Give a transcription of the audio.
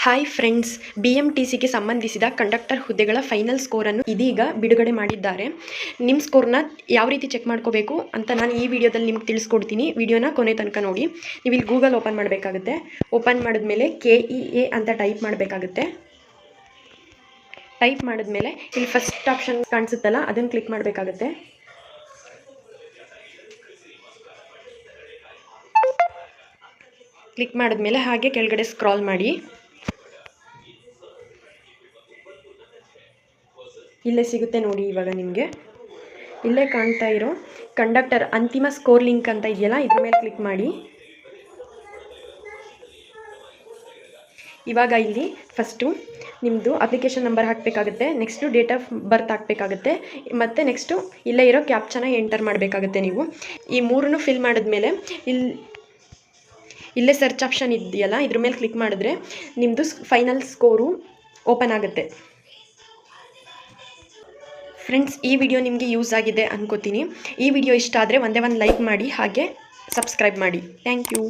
Hi friends, BMTCಗೆ ಸಂಬಂಧಿಸಿದ conductor ಹುದ್ದೆಗಳ final ಸ್ಕೋರನ್ನು ಇದೀಗ ಬಿಡುಗಡೆ ಮಾಡಿದ್ದಾರೆ. ನಿಮ್ಮ ಸ್ಕೋರ್ನ ಯಾವ ರೀತಿ ಚೆಕ್ ಮಾಡ್ಕೋಬೇಕು ಅಂತ ನಾನು ಈ ವಿಡಿಯೋದಲ್ಲಿ ನಿಮ್ಗೆ ತಿಳಿಸ್ಕೊಡ್ತೀನಿ. ವಿಡಿಯೋನ ಕೊನೆ ತನಕ ನೋಡಿ. ನೀವು ಇಲ್ಲಿ ಗೂಗಲ್ ಓಪನ್ ಮಾಡಬೇಕಾಗುತ್ತೆ. ಓಪನ್ ಮಾಡಿದ್ಮೇಲೆ KEA ಅಂತ ಟೈಪ್ ಮಾಡಬೇಕಾಗುತ್ತೆ. ಟೈಪ್ ಮಾಡಿದ್ಮೇಲೆ ಇಲ್ಲಿ ಫಸ್ಟ್ ಆಪ್ಷನ್ ಕಾಣಿಸುತ್ತಲ್ಲ, ಅದನ್ನು ಕ್ಲಿಕ್ ಮಾಡಬೇಕಾಗುತ್ತೆ. ಕ್ಲಿಕ್ ಮಾಡಿದ್ಮೇಲೆ ಹಾಗೆ ಕೆಳಗಡೆ ಸ್ಕ್ರಾಲ್ ಮಾಡಿ. ಇಲ್ಲೇ ಸಿಗುತ್ತೆ ನೋಡಿ. ಇವಾಗ ನಿಮಗೆ ಇಲ್ಲೇ ಕಾಣ್ತಾ ಇರೋ ಕಂಡಕ್ಟರ್ ಅಂತಿಮ ಸ್ಕೋರ್ ಲಿಂಕ್ ಅಂತ ಇದೆಯಲ್ಲ, ಇದ್ರ ಮೇಲೆ ಕ್ಲಿಕ್ ಮಾಡಿ. ಇವಾಗ ಇಲ್ಲಿ ಫಸ್ಟು ನಿಮ್ಮದು ಅಪ್ಲಿಕೇಶನ್ ನಂಬರ್ ಹಾಕಬೇಕಾಗುತ್ತೆ. ನೆಕ್ಸ್ಟು ಡೇಟ್ ಆಫ್ ಬರ್ತ್ ಹಾಕಬೇಕಾಗುತ್ತೆ. ಮತ್ತು ನೆಕ್ಸ್ಟು ಇಲ್ಲೇ ಇರೋ ಕ್ಯಾಪ್ಚನ ಎಂಟರ್ ಮಾಡಬೇಕಾಗುತ್ತೆ. ನೀವು ಈ ಮೂರನ್ನು ಫಿಲ್ ಮಾಡಿದ್ಮೇಲೆ ಇಲ್ಲೇ ಸರ್ಚ್ ಆಪ್ಷನ್ ಇದೆಯಲ್ಲ, ಇದ್ರ ಮೇಲೆ ಕ್ಲಿಕ್ ಮಾಡಿದ್ರೆ ನಿಮ್ಮದು ಫೈನಲ್ ಸ್ಕೋರು ಓಪನ್ ಆಗುತ್ತೆ. ಫ್ರೆಂಡ್ಸ್, ಈ ವಿಡಿಯೋ ನಿಮಗೆ ಯೂಸ್ ಆಗಿದೆ ಅನ್ಕೋತೀನಿ. ಈ ವಿಡಿಯೋ ಇಷ್ಟ ಆದರೆ ಒಂದೇ ಒಂದು ಲೈಕ್ ಮಾಡಿ, ಹಾಗೆ ಸಬ್ಸ್ಕ್ರೈಬ್ ಮಾಡಿ. Thank you.